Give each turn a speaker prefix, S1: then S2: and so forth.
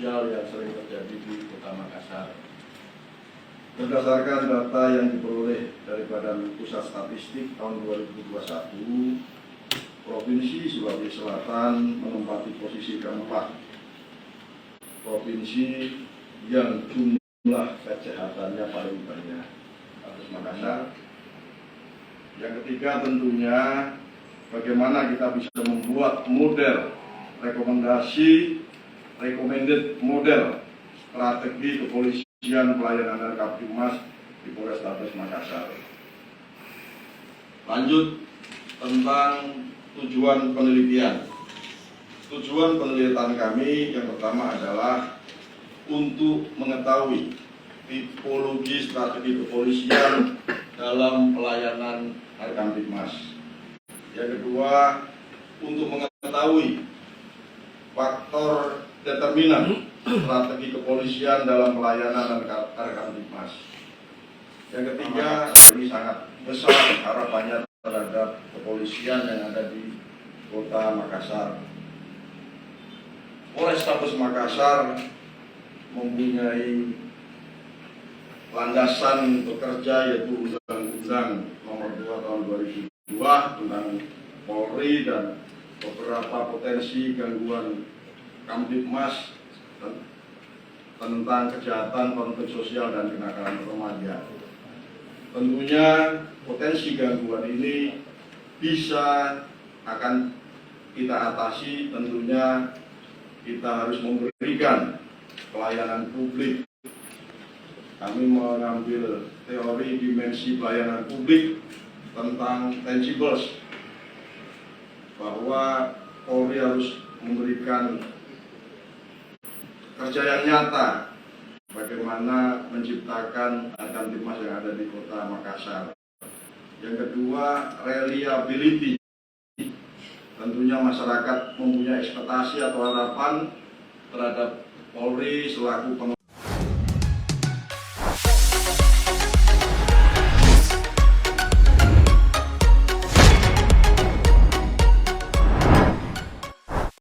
S1: sosial yang sering terjadi di Kota Makassar.
S2: Berdasarkan data yang diperoleh dari Badan Pusat Statistik tahun 2021, Provinsi Sulawesi Selatan menempati posisi keempat provinsi yang jumlah kejahatannya paling banyak atas Makassar. Yang ketiga tentunya bagaimana kita bisa membuat model recommended model strategi kepolisian pelayanan Kamtibmas di Polrestabes Makassar. Lanjut tentang tujuan penelitian. Tujuan penelitian kami yang pertama adalah untuk mengetahui tipologi strategi kepolisian dalam pelayanan Kamtibmas. Yang kedua, untuk mengetahui faktor determinan strategi kepolisian dalam pelayanan Kamtibmas. Yang ketiga, ini sangat besar harapannya terhadap kepolisian yang ada di Kota Makassar. Polrestabes Makassar mempunyai landasan bekerja yaitu Undang-Undang Nomor 2 Tahun 2002 tentang Polri dan beberapa potensi gangguan Kamtibmas tentang kejahatan, konflik sosial dan kenakalan remaja. Tentunya potensi gangguan ini akan kita atasi. Tentunya kita harus memberikan pelayanan publik. Kami mengambil teori dimensi pelayanan publik tentang tangibles, bahwa Polri harus memberikan kerja yang nyata bagaimana menciptakan Kamtibmas yang ada di Kota Makassar. Yang kedua, reliability. Tentunya masyarakat mempunyai ekspektasi atau harapan terhadap Polri selaku